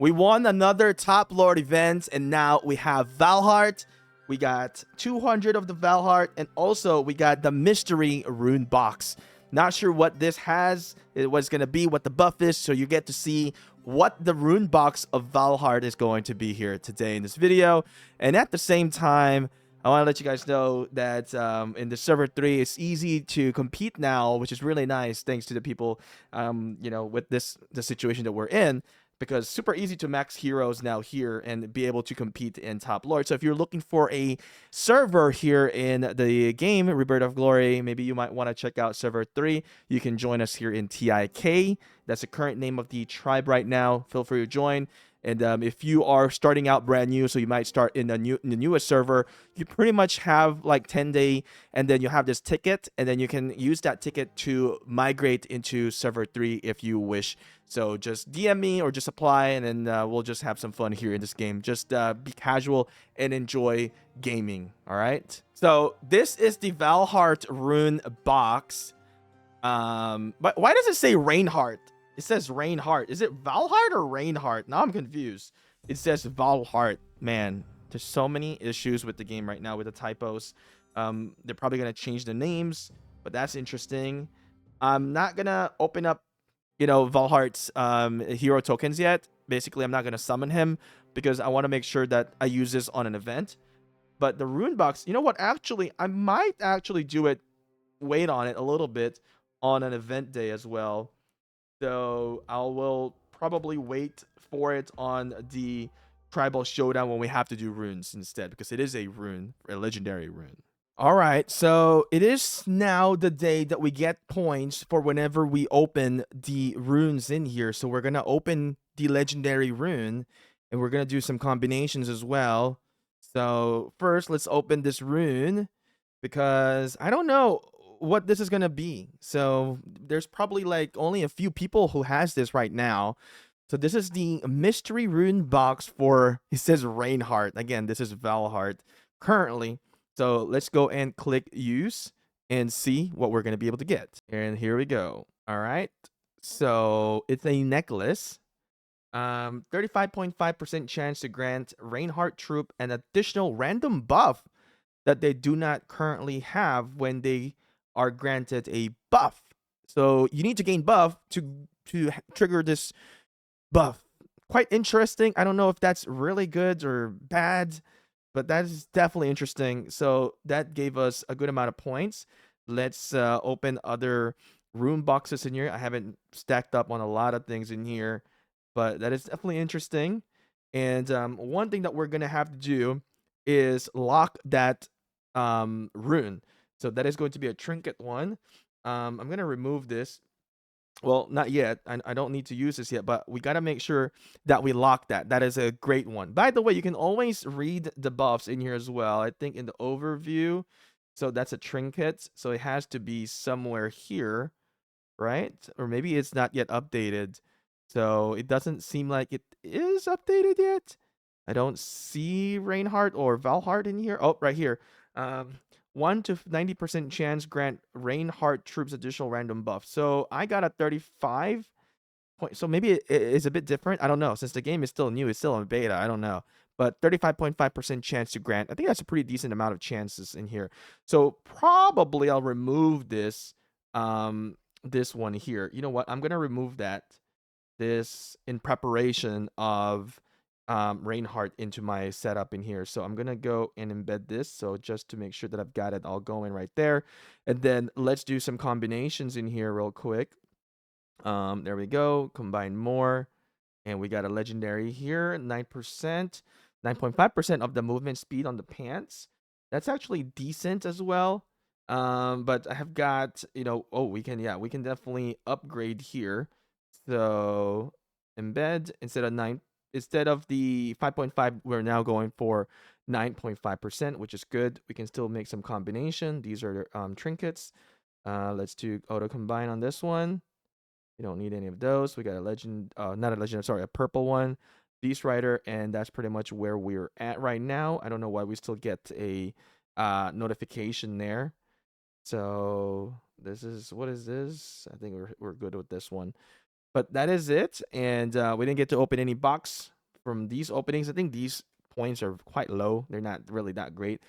We won another Top Lord event, and now we have Valhart. We got 200 of the Valhart, and also we got the mystery rune box. Not sure what this has, it was going to be, what the buff is, so you get to see what the rune box of Valhart is going to be here today in this video. And at the same time, I want to let you guys know that in the server 3, it's easy to compete now, which is really nice, thanks to the people, with the situation that we're in. Because super easy to max heroes now here and be able to compete in Top Lord. So if you're looking for a server here in the game, Rebirth of Glory, maybe you might want to check out server 3. You can join us here in TIK. That's the current name of the tribe right now. Feel free to join. And if you are starting out brand new, so you might start in the newest server, you pretty much have like 10-day, and then you have this ticket, and then you can use that ticket to migrate into server 3 if you wish. So just DM me or just apply, and then we'll just have some fun here in this game. Just be casual and enjoy gaming. All right. So this is the Valhart rune box. But why does it say Reinhardt? It says Reinhardt. Is it Valhart or Reinhardt? Now I'm confused. It says Valhart. Man, there's so many issues with the game right now with the typos. They're probably gonna change the names, but that's interesting. I'm not gonna open up, Valhart's hero tokens yet. Basically, I'm not gonna summon him because I want to make sure that I use this on an event. But the rune box, you know what? Actually, I might actually do it. Wait on it a little bit on an event day as well. So I will probably wait for it on the tribal showdown when we have to do runes instead, because it is a rune, a legendary rune. All right, so it is now the day that we get points for whenever we open the runes in here. So we're going to open the legendary rune, and we're going to do some combinations as well. So first, let's open this rune, because I don't know what this is going to be. So there's probably like only a few people who has this right now. So this is the mystery rune box for, it says Reinhardt. Again, this is Valhart currently. So let's go and click use and see what we're going to be able to get. And here we go. All right. So it's a necklace. 35.5% chance to grant Reinhardt troop an additional random buff that they do not currently have when they are granted a buff. So you need to gain buff to trigger this buff. Quite interesting. I don't know if that's really good or bad, but that is definitely interesting. So that gave us a good amount of points. Let's open other rune boxes in here. I haven't stacked up on a lot of things in here, but that is definitely interesting. And one thing that we're going to have to do is lock that rune. So that is going to be a trinket one. I'm going to remove this. Well, not yet. I don't need to use this yet, but we got to make sure that we lock that. That is a great one. By the way, you can always read the buffs in here as well. I think in the overview. So that's a trinket. So it has to be somewhere here, right? Or maybe it's not yet updated. So it doesn't seem like it is updated yet. I don't see Reinhardt or Valhart in here. Oh, right here. 1 to 90% chance grant Reinhardt troops additional random buff. So I got a 35 point. So maybe it is a bit different. I don't know. Since the game is still new, it's still in beta. I don't know. But 35.5% chance to grant. I think that's a pretty decent amount of chances in here. So probably I'll remove this this one here. You know what? I'm gonna remove this in preparation of Reinhardt into my setup in here. So I'm gonna go and embed this, so just to make sure that I've got it all going right there. And then let's do some combinations in here real quick. There we go. Combine more, and we got a legendary here. 9%, 9.5% of the movement speed on the pants. That's actually decent as well. But I have got, oh, we can definitely upgrade here. So embed instead of the 5.5, we're now going for 9.5%, which is good. We can still make some combination. These are trinkets. Let's do auto combine on this one. You don't need any of those. We got a legend, not a legend, sorry, a purple one, Beast Rider, and that's pretty much where we're at right now. I don't know why we still get a notification there. So this is, what is this? I think we're good with this one. But that is it. And we didn't get to open any box from these openings. I think these points are quite low. They're not really that great.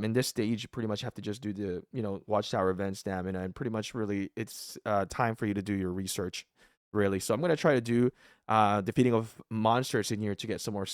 In this stage, you pretty much have to just do the, watchtower event stamina, and pretty much really it's time for you to do your research, really. So I'm gonna try to do defeating of monsters in here to get some more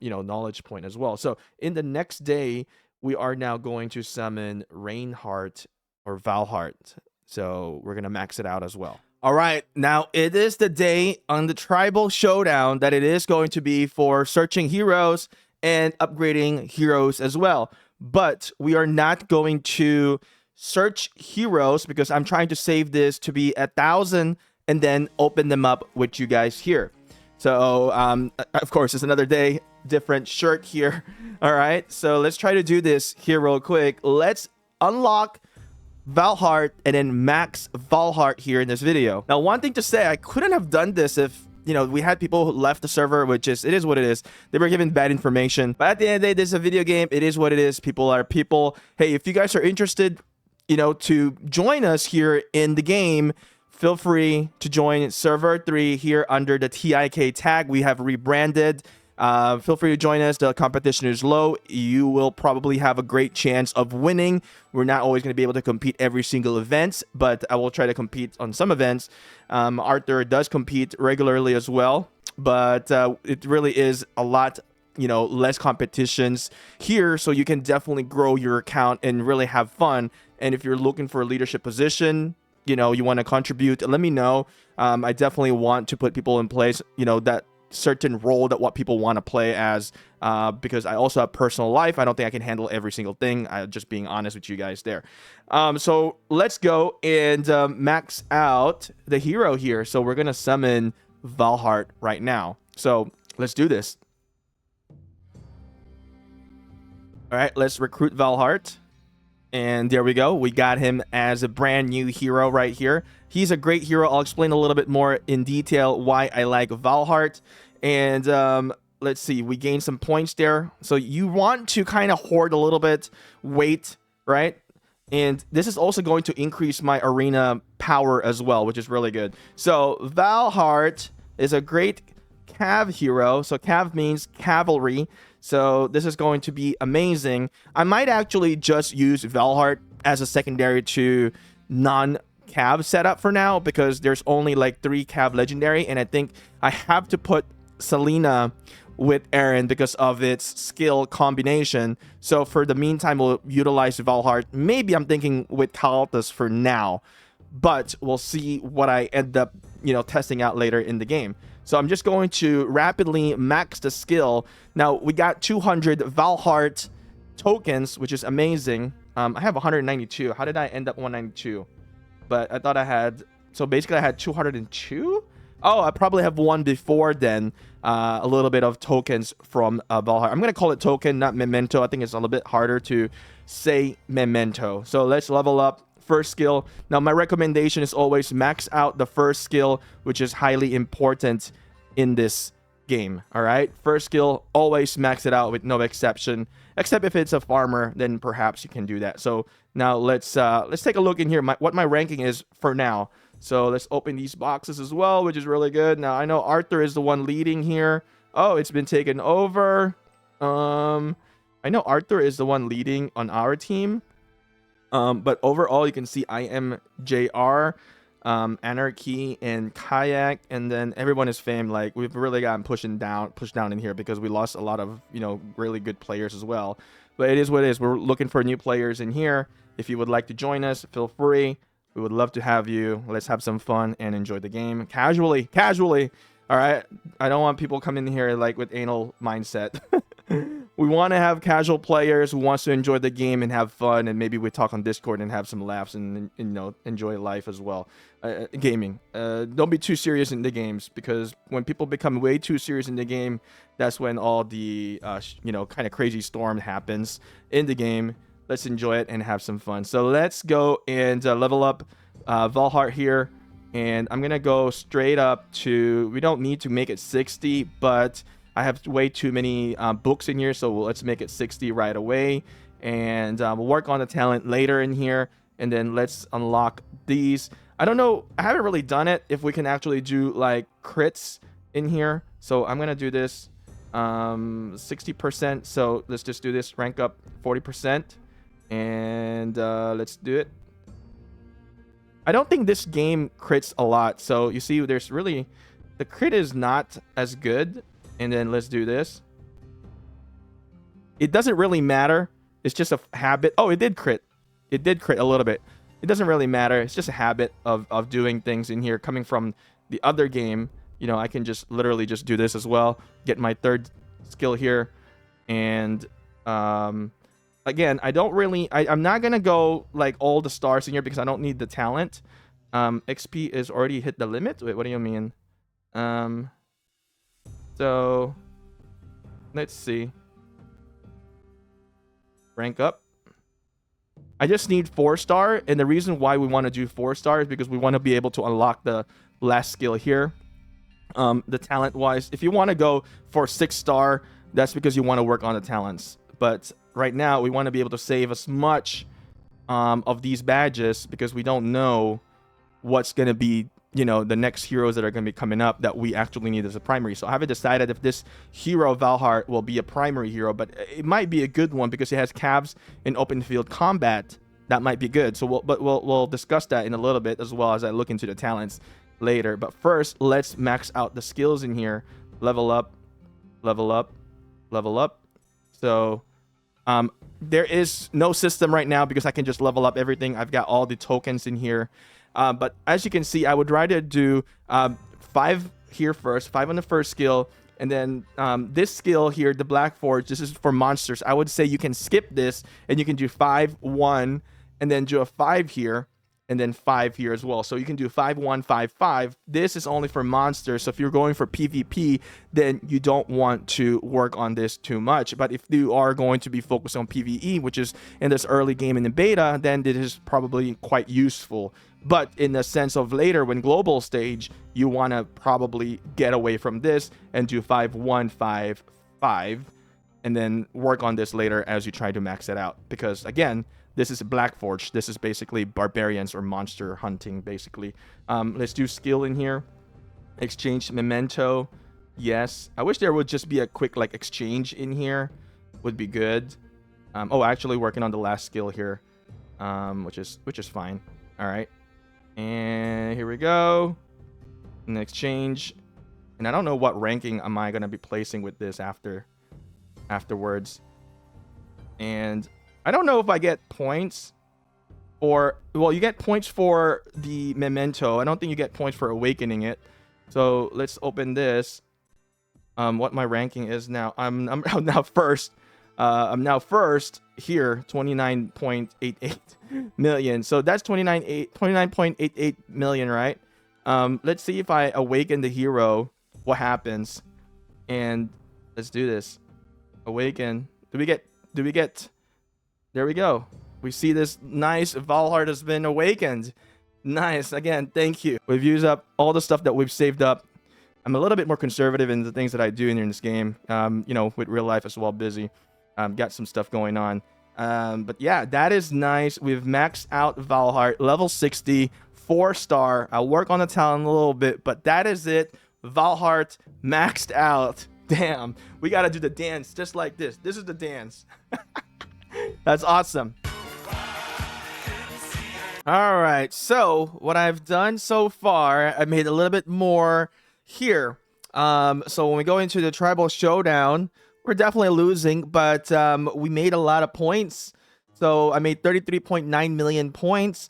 knowledge point as well. So in the next day, we are now going to summon Reinhardt or Valhart. So we're gonna max it out as well. All right, now it is the day on the tribal showdown that it is going to be for searching heroes and upgrading heroes as well. But we are not going to search heroes because I'm trying to save this to be 1,000 and then open them up with you guys here. So, of course, it's another day, different shirt here. All right, so let's try to do this here real quick. Let's unlock Valhart and then Max Valhart here in this video. Now, one thing to say, I couldn't have done this if we had people who left the server, which is, it is what it is. They were given bad information. But at the end of the day, this is a video game. It is what it is. People are people. Hey, if you guys are interested, to join us here in the game, feel free to join server 3 here under the TIK tag. We have rebranded. Feel free to join us. The competition is low. You will probably have a great chance of winning. We're not always going to be able to compete every single event, but I will try to compete on some events. Arthur does compete regularly as well, but it really is a lot, less competitions here, so you can definitely grow your account and really have fun. And if you're looking for a leadership position, you want to contribute, let me know. I definitely want to put people in place, that certain role that what people want to play as, because I also have personal life. I don't think I can handle every single thing. I'm just being honest with you guys there. So let's go and max out the hero here. So we're gonna summon Valhart right now. So let's do this. All right, let's recruit Valhart. And there we go. We got him as a brand new hero right here. He's a great hero. I'll explain a little bit more in detail why I like Valhart. And let's see. We gained some points there. So you want to kind of hoard a little bit weight, right? And this is also going to increase my arena power as well, which is really good. So Valhart is a great cav hero. So cav means cavalry. So this is going to be amazing. I might actually just use Valhart as a secondary to non-cav setup for now, because there's only like 3 cav legendary, and I think I have to put Selena with Aaron because of its skill combination. So for the meantime, we'll utilize Valhart. Maybe I'm thinking with Kaltas for now, but we'll see what I end up, testing out later in the game. So I'm just going to rapidly max the skill. Now, we got 200 Valhart tokens, which is amazing. I have 192. How did I end up 192? But I thought I had... So basically, I had 202? Oh, I probably have one before then. A little bit of tokens from Valhart. I'm going to call it token, not memento. I think it's a little bit harder to say memento. So let's level up. First skill. Now, my recommendation is always max out the first skill, which is highly important in this game. All right, first skill, always max it out with no exception, except if it's a farmer, then perhaps you can do that. So now let's take a look in here, what my ranking is for now. So let's open these boxes as well, which is really good. Now I know Arthur is the one leading here. Oh, it's been taken over. I know Arthur is the one leading on our team. But overall, you can see I am JR, Anarchy, and Kayak, and then everyone is famed. Like, we've really gotten pushed down in here because we lost a lot of, really good players as well. But it is what it is. We're looking for new players in here. If you would like to join us, feel free. We would love to have you. Let's have some fun and enjoy the game casually. All right. I don't want people coming in here like with anal mindset. We want to have casual players who wants to enjoy the game and have fun, and maybe we talk on Discord and have some laughs and enjoy life as well. Gaming. Don't be too serious in the games, because when people become way too serious in the game, that's when all the kind of crazy storm happens in the game. Let's enjoy it and have some fun. So let's go and level up Valhart here, and I'm gonna go straight up to. We don't need to make it 60, but I have way too many books in here, so let's make it 60 right away. And we'll work on the talent later in here. And then let's unlock these. I don't know. I haven't really done it if we can actually do like crits in here. So I'm gonna do this 60%. So let's just do this, rank up 40%, and let's do it. I don't think this game crits a lot. So you see, there's really, the crit is not as good. And then let's do this. It doesn't really matter. It's just a habit. Oh, it did crit. It did crit a little bit. It doesn't really matter. It's just a habit of doing things in here. Coming from the other game, you know, I can just literally just do this as well. Get my third skill here. And again, I don't really, I'm not going to go like all the stars in here because I don't need the talent. XP is already hit the limit. Wait, what do you mean? So let's see. Rank up. I just need 4-star, and the reason why we want to do 4-star is because we want to be able to unlock the last skill here. The talent wise, if you want to go for 6-star, that's because you want to work on the talents. But right now we want to be able to save as much of these badges because we don't know what's going to be, you know, the next heroes that are going to be coming up that we actually need as a primary. So I haven't decided if this hero Valhart will be a primary hero, but it might be a good one because it has calves in open field combat. That might be good. So we'll discuss that in a little bit, as well as I look into the talents later. But first, let's max out the skills in here. Level up, level up, level up. So there is no system right now because I can just level up everything. I've got all the tokens in here. But as you can see, I would rather do 5 here first, 5 on the first skill, and then this skill here, the Black Forge, this is for monsters. I would say you can skip this, and you can do 5, 1, and then do a 5 here, and then 5 here as well. So you can do 5, 1, 5, 5. This is only for monsters, so if you're going for PvP, then you don't want to work on this too much. But if you are going to be focused on PvE, which is in this early game in the beta, then this is probably quite useful. But in the sense of later, when global stage, you want to probably get away from this and do 5, 1, 5, 5, and then work on this later as you try to max it out. Because again, this is a Black Forge. This is basically barbarians or monster hunting, basically. Let's do skill in here. Exchange memento. Yes. I wish there would just be a quick like exchange in here. Would be good. Oh, actually working on the last skill here, which is fine. All right. And here we go. An exchange. And I don't know what ranking am I going to be placing with this afterwards. And I don't know if I get points or, well, you get points for the memento. I don't think you get points for awakening it. So let's open this. What my ranking is now. I'm now first. I'm now first here, 29.88 million. So that's 29.88 million, right? Let's see if I awaken the hero, what happens. And let's do this. Awaken. Do we get there we go. We see this nice Valhart has been awakened. Nice. Again, thank you. We've used up all the stuff that we've saved up. I'm a little bit more conservative in the things that I do in this game. You know, with real life as well, busy. Got some stuff going on. But yeah, that is nice. We've maxed out Valhart, level 60, 4-star. I'll work on the talent a little bit, but that is it. Valhart maxed out. Damn, we got to do the dance just like this. This is the dance. That's awesome. All right, so what I've done so far, I made a little bit more here. So when we go into the tribal showdown, we're definitely losing, but we made a lot of points. So I made 33.9 million points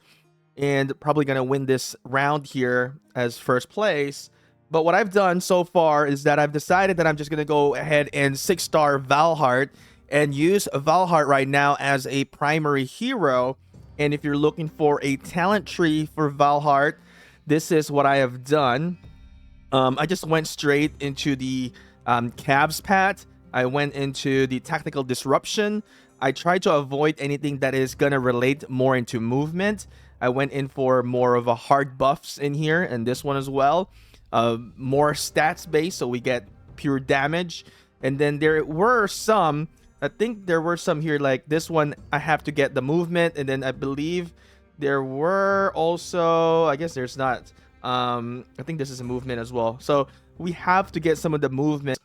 and probably going to win this round here as first place. But what I've done so far is that I've decided that I'm just going to go ahead and 6-star Valhart and use Valhart right now as a primary hero. And if you're looking for a talent tree for Valhart, this is what I have done. I just went straight into the calves path. I went into the tactical disruption. I tried to avoid anything that is going to relate more into movement. I went in for more of a hard buffs in here and this one as well. More stats based, so we get pure damage. And then there were some, I think there were some here like this one. I have to get the movement, and then I believe There were also, I guess there's not. I think this is a movement as well. So we have to get some of the movement.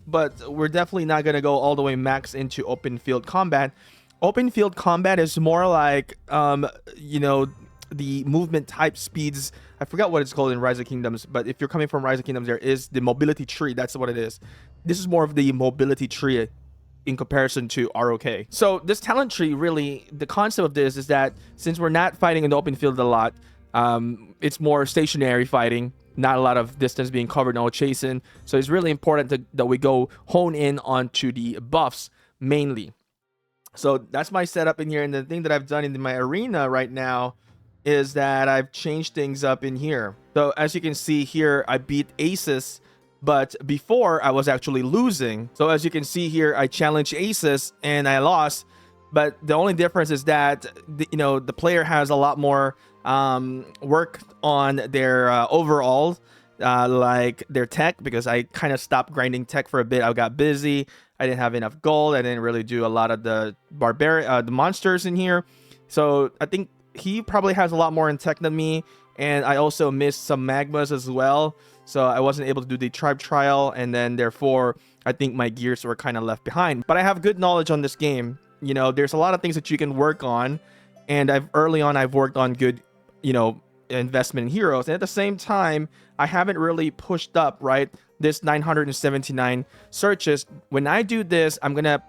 But we're definitely not gonna go all the way max into open field combat. Open field combat is more like, you know, the movement type speeds. I forgot what it's called in Rise of Kingdoms, but if you're coming from Rise of Kingdoms, there is the mobility tree. That's what it is. This is more of the mobility tree in comparison to ROK. So this talent tree, really, the concept of this is that since we're not fighting in the open field a lot, it's more stationary fighting, not a lot of distance being covered, no chasing. So it's really important that we go hone in onto the buffs mainly. So that's my setup in here. And the thing that I've done in my arena right now is that I've changed things up in here. So as you can see here, I beat Aces, but before I was actually losing. So as you can see here, I challenged Aces and I lost. But the only difference is that the player has a lot more work on their overall, like their tech, because I kind of stopped grinding tech for a bit. I got busy. I didn't have enough gold. I didn't really do a lot of the the monsters in here. So I think he probably has a lot more in tech than me. And I also missed some magmas as well. So I wasn't able to do the tribe trial. And then therefore, I think my gears were kind of left behind. But I have good knowledge on this game. You know, there's a lot of things that you can work on. And early on, I've worked on good, investment in heroes. And at the same time, I haven't really pushed up, right? This 979 searches. When I do this, I'm going to,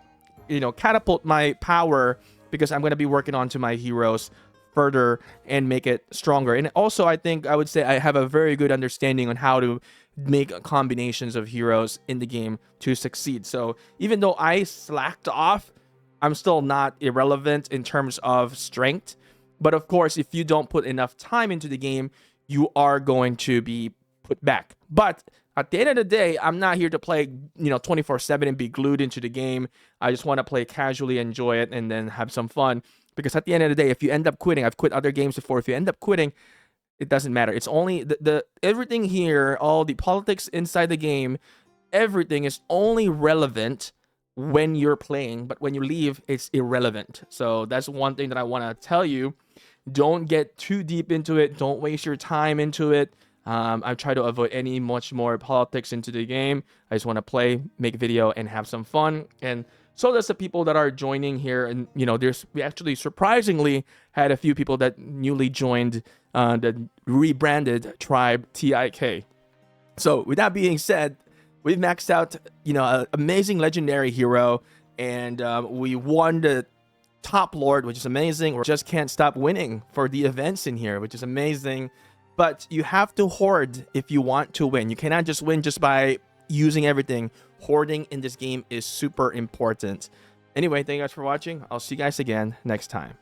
catapult my power because I'm going to be working onto my heroes further and make it stronger. And also, I would say I have a very good understanding on how to make combinations of heroes in the game to succeed. So even though I slacked off, I'm still not irrelevant in terms of strength. But of course, if you don't put enough time into the game, you are going to be put back. But at the end of the day, I'm not here to play, 24/7 and be glued into the game. I just want to play casually, enjoy it, and then have some fun. Because at the end of the day, if you end up quitting, I've quit other games before. If you end up quitting, it doesn't matter. It's only everything here, all the politics inside the game, everything is only relevant when you're playing, but when you leave, it's irrelevant. So that's one thing that I want to tell you. Don't get too deep into it. Don't waste your time into it. I try to avoid any much more politics into the game. I just want to play, make video, and have some fun. And so does the people that are joining here. And, we actually surprisingly had a few people that newly joined the rebranded tribe TIK. So with that being said, we've maxed out, an amazing legendary hero, and we won the top lord, which is amazing. We just can't stop winning for the events in here, which is amazing. But you have to hoard if you want to win. You cannot just win just by using everything. Hoarding in this game is super important. Anyway, thank you guys for watching. I'll see you guys again next time.